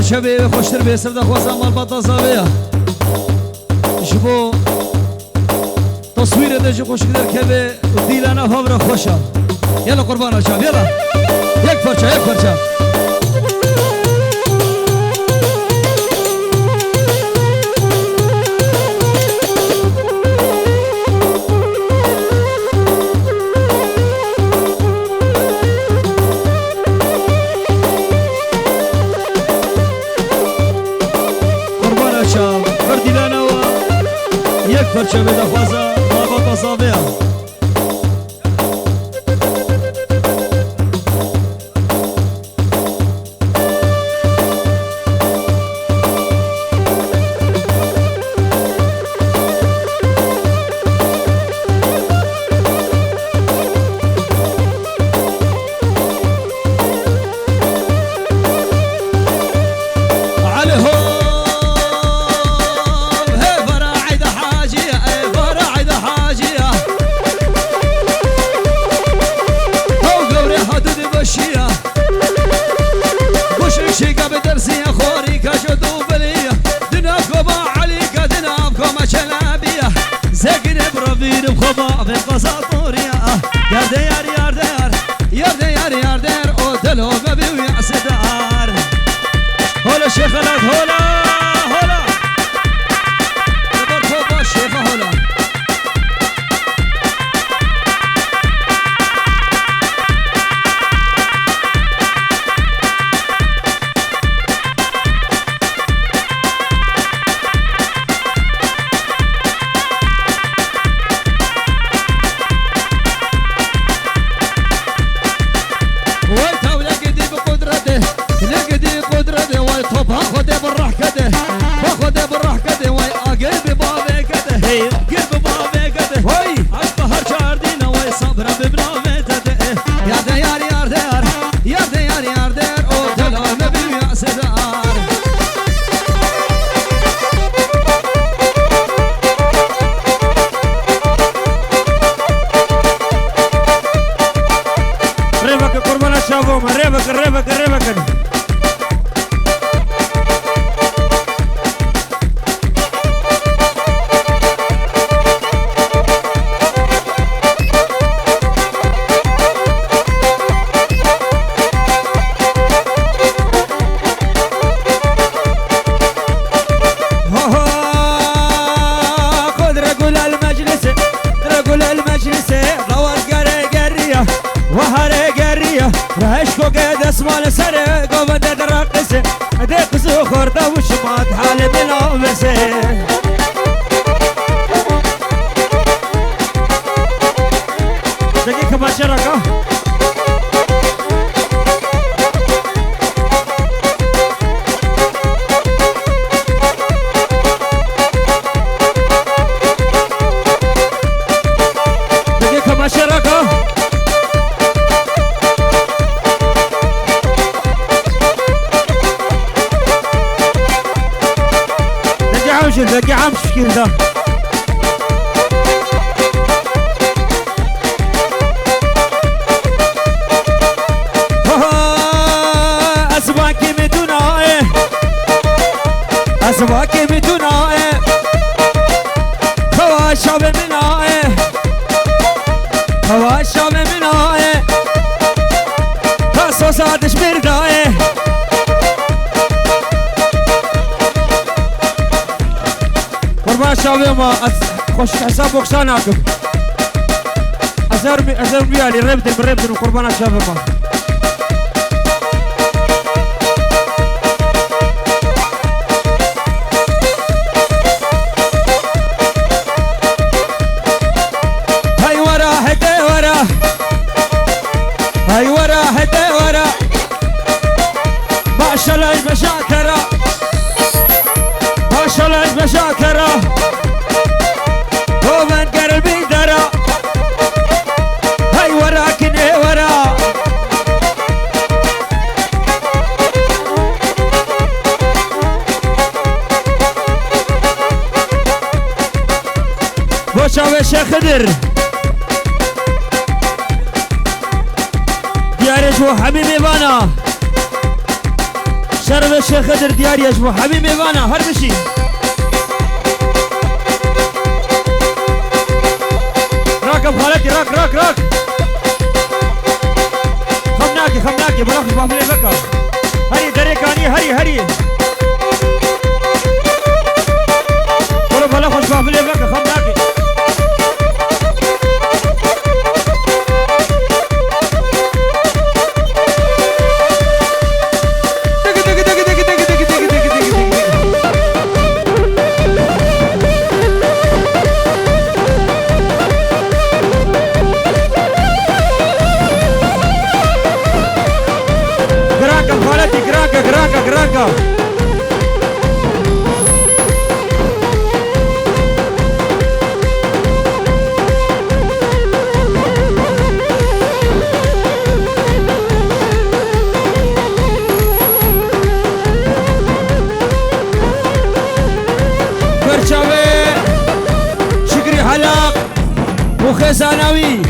شبه خوشتر به سفده خوزم مال بطا زاویه جبو تصویر ده جو خوش کدر که به دیلانه هم را خوشه یلا قربان شام یلا یک پرچه پرچه به دخوازه مابا قصابه باقي عام شكل ده أسواكي مدوناء أسواكي مدوناء خواشا بمناء خواشا بمناء تاسو سادش برداء قربان شاوي ما خوش حساب وكساناكم أزر بيالي ربدن وقربان شاوي ما هاي ورا هدي ورا هاي ورا هدي ورا ما شاء الله المشاكرة ما شاء الله المشاكرة هو من قلبي درى هاي وراكن هاي ورا وشاوي شيخ خضر دياري شو حبيبي بانا شرب الشيخ خضر ديار يجبو حبيبي وانا هربشي راكب خالتي راك راك راك خمناكي بلاخش بافلي بكا هري دريكاني هري ولو بلاخش بافلي بكا خمناكي جراكا فرشاوي شكري حلاق وخزاناوي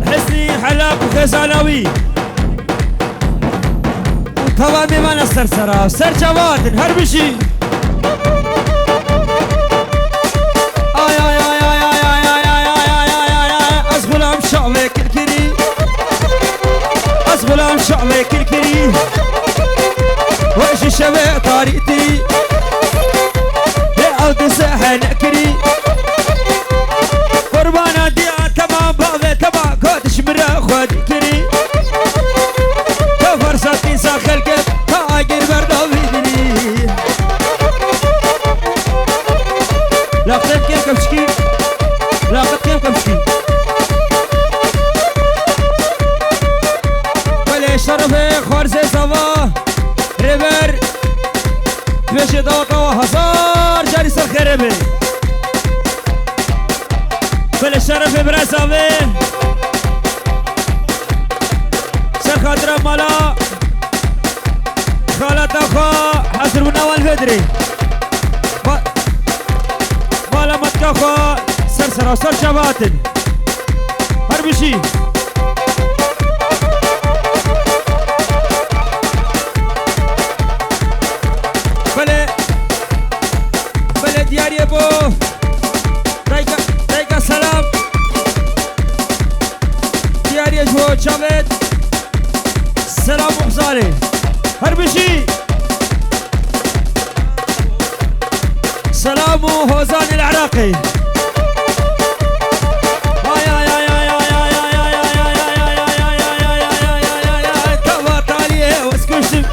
حسني حلاق وخزاناوي طبعا بمعنى السرسرة سر جواد هربشي أزغلام شعبي كركري أزغلام شعبي كركري وإيش الشباب طريقتي لأود ساحة نكري قربانا دي تمام بعض تبع كودش مرا خود كري فرصتي ساخلك تاجر بردو بيدني لاقتك كيف كمشكي لاقتك كيف كمشكي بلي شرفي خورزي صبا ريبر بيشي دوطو هزار جاري سر خربي بلي شرفي براساوي سر خاطر مالا خالة أخا حسر من أول بدري مالا متكاخا سرسرة وسر شباتن هربشي بلي ديار يبو دايقا سلام ديار يجبو شابت سلام وحزاري هربشي سلام هوزان العراقي تبط عليه واسكشم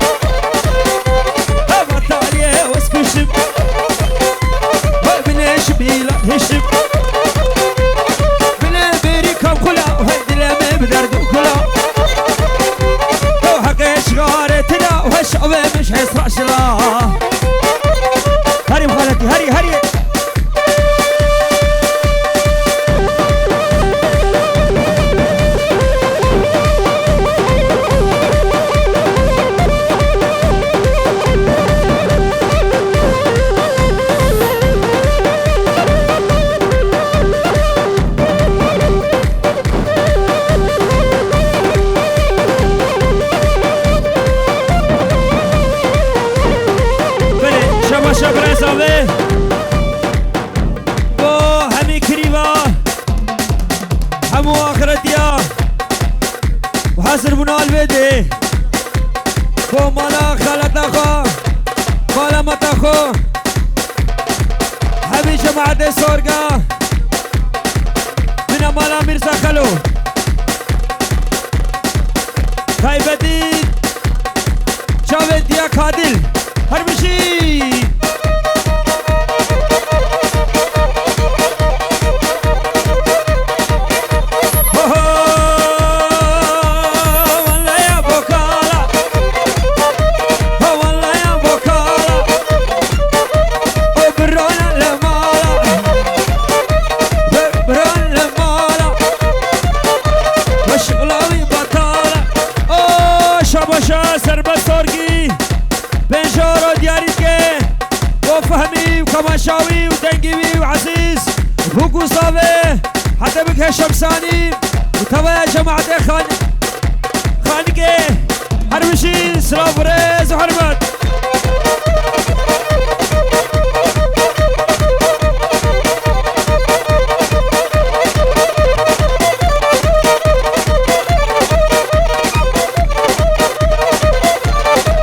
تبط عليه واسكشم وابنش بيلا هشم بلا بريكم كلا وهيدي لما بدردو كلا شغارتنا وهالشعب مش هيسرع شلا هري مخالتي هري شبرزاوي بو همي كريبا همو آخرتيا وحسر بنا البيدي بو مالا خالتا خو مالا متا خو همي جماعة سورقا من مالا مرزا خلو خايبتين جاوید دیا کادل هربشی كماشاوي وتنقيبي وعزيز بوكو صافي حتى بك شمساني وتوا يا جماعة خانقي حرب بشي سلام فريز وحرمات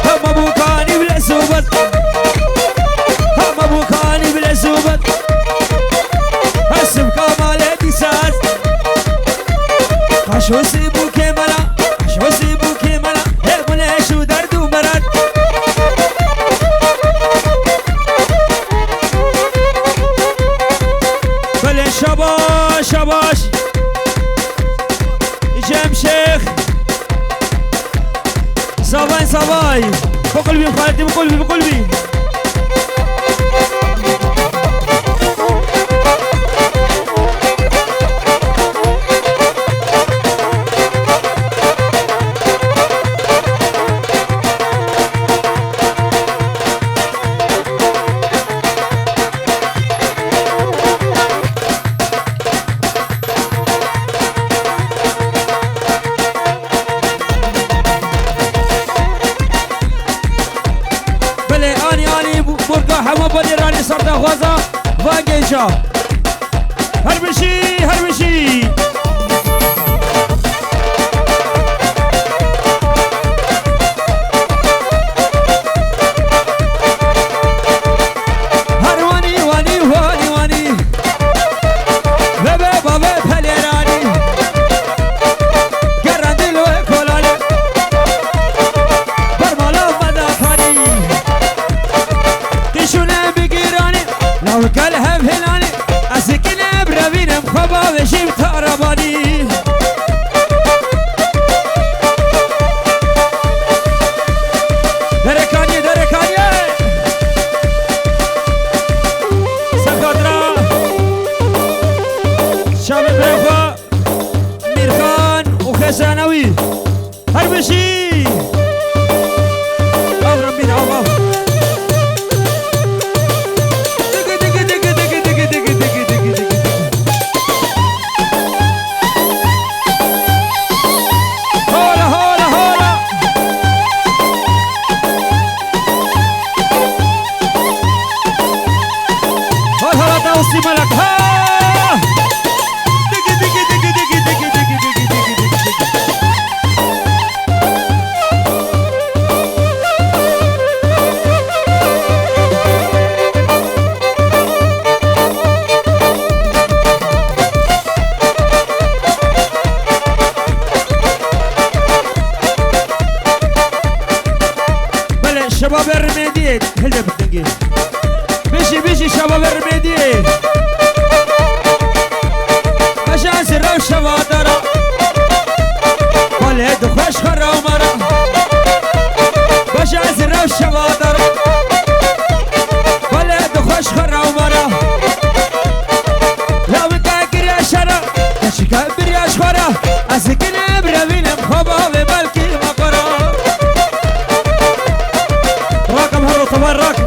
هم ابوكاني بالعزوبة هم ابوكاني بالعزوبة هسم كمال ديساس خشو سيبو كمالا خشو سيبو كمالا هيك شو درد ومرض بلي شباش شباش جيم شيخ صباي صباي بقلبي خالتي بقلبي بقلبي حما بني راني صردا غوزا واقيشا هربشي هربشي هرواني واني واني واني بابا بابا بهاليراني قرندي لو كولاني برمالا مدافاني شونا بقيراني لو كلها بهلاني أسكنا برابين مخبا وشيب تقرباني دركاني دركاني سخدرا شاب بريخوا ميرخان وخسانوي هربشي أضرب بين عوض ملك ها دقي دقي دقي دقي دقي دقي دقي دقي بلا شباب الرميدية هلا بالدقيق بيجي بيجي شباب الرميدية مشان سر وشوادرة والهد خوش خرا ومرا مشان سر وشوادرة والهد خوش خرا ومرا لو مكاكر يا شرا تشكبر يا شخرا أسكن برابين مخبا ببالكي مقرا راكم هرو طبعا راكم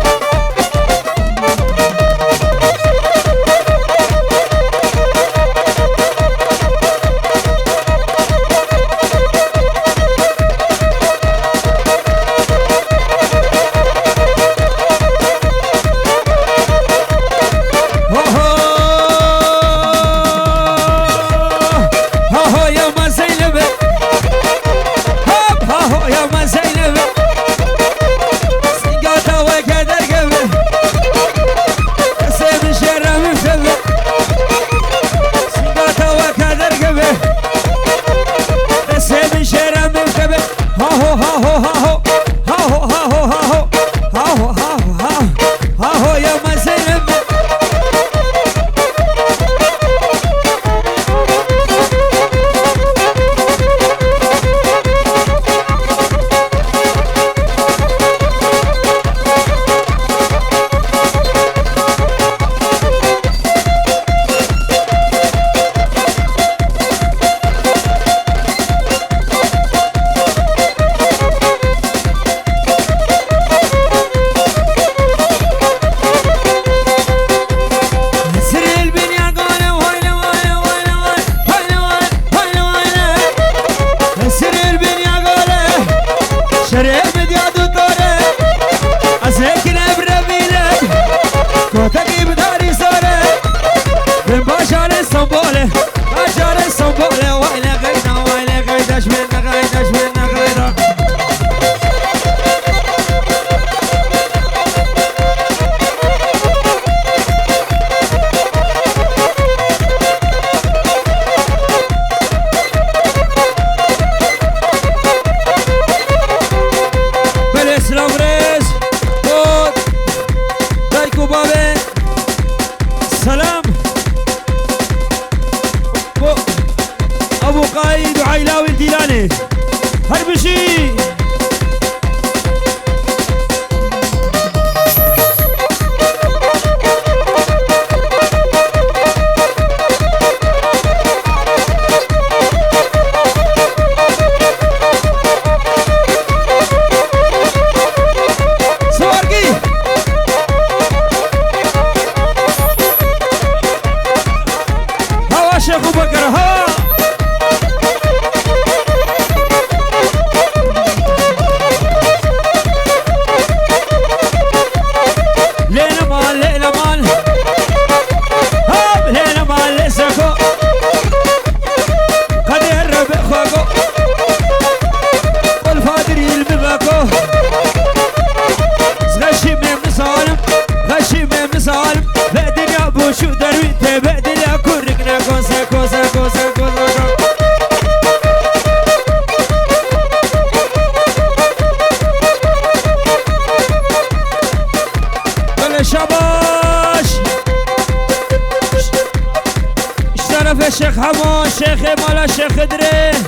شيخ حمون شيخي مالا شيخ درين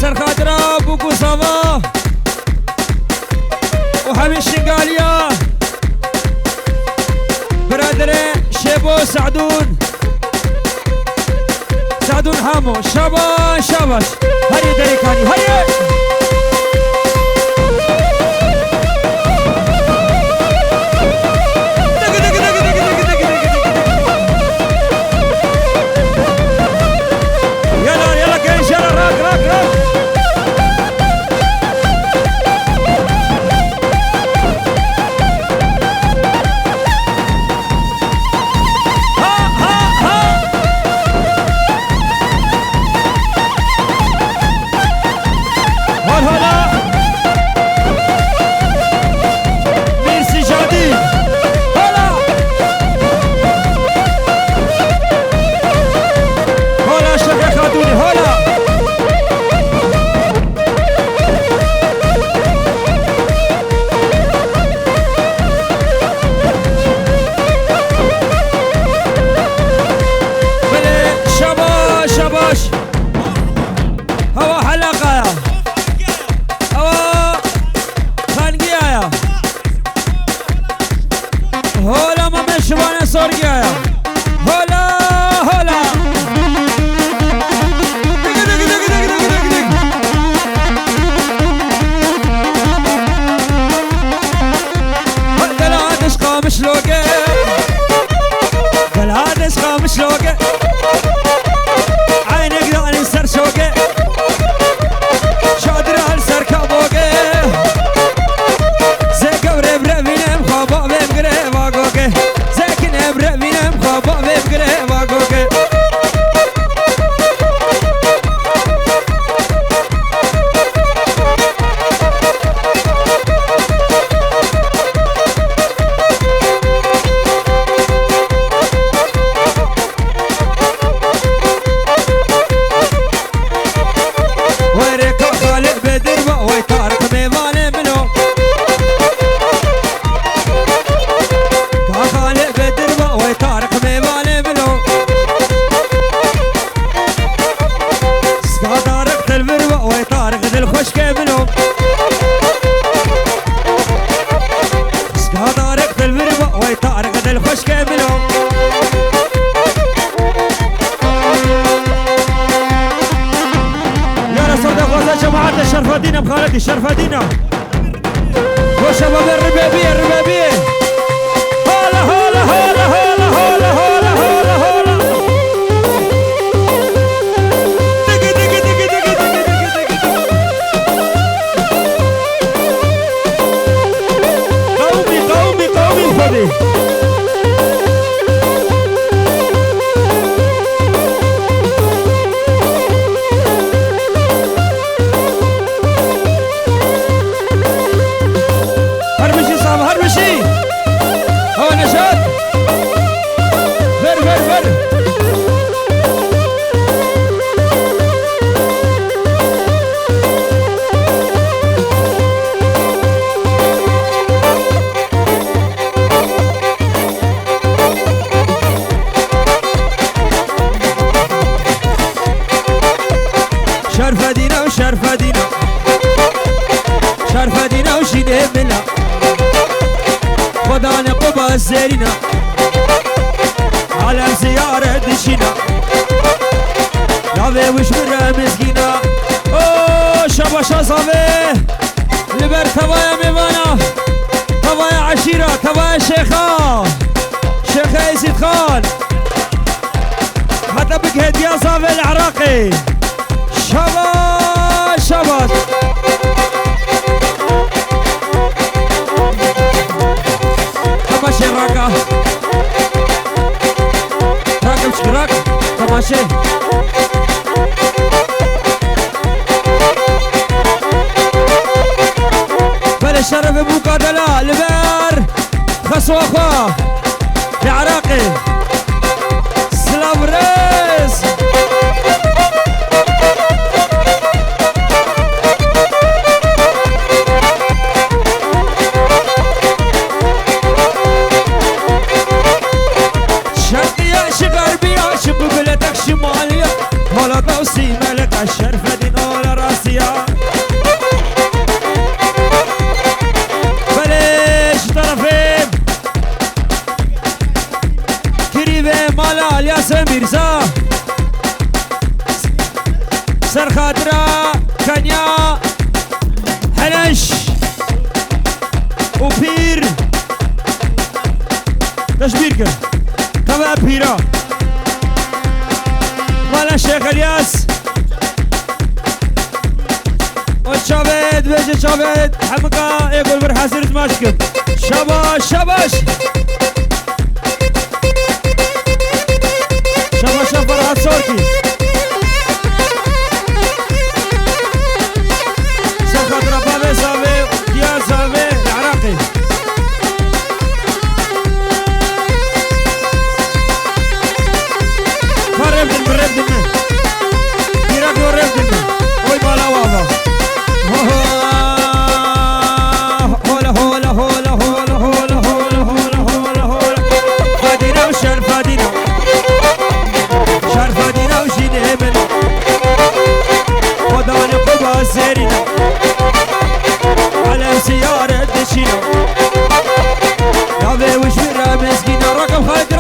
سرخاترا بوكو صافا وحبيب شنقاليا برادرين شيبو سعدون سعدون حامو شاباش شاباش هيا دريكاني هيا شرفادينا بخالتي شرفادينا وشباب الربابية الربابية هلا هلا هلا هلا هلا هلا هلا هلا دقي دقي دقي دقي دقي دقي قومي قومي قومي خذي شرفادينا وشرفادينا شرفادينا وشيني ملا خدانا قبا الزيرينا على زيارة دشينا لابي وش مرة مسكينا اوه شباشا صافي لبر تبايا ميوانا تبايا عشيرة تبايا شيخا شيخا يزيد خان حتى بك هدية صافي العراقي شباش شباش تماشي راكا راكا مش راك تماشي بلا شرف مقاتلة لبار خسوة اخوة العراقي سلام ريس شرقية شي غربية شي قبلة دمش وبير تشبير كر كما بيرا مالا شيخ الياس وشابت بيجي شابت حمقا يقول برحاسر تماشكم شاباش شاباش شاباش فرحات صورتي سخط ربابي صابي ديال صابي العراقي فربدن بربدن بيراك وربدن وي بالا وابا هولا هولا هولا هولا هولا هولا هولا هولا هولا فادينا وشار فادينا شار فادينا وشيني من وداني قبا سيرنا على سيارة دشينا يا بي وش مرة مسكينة رقم خاطر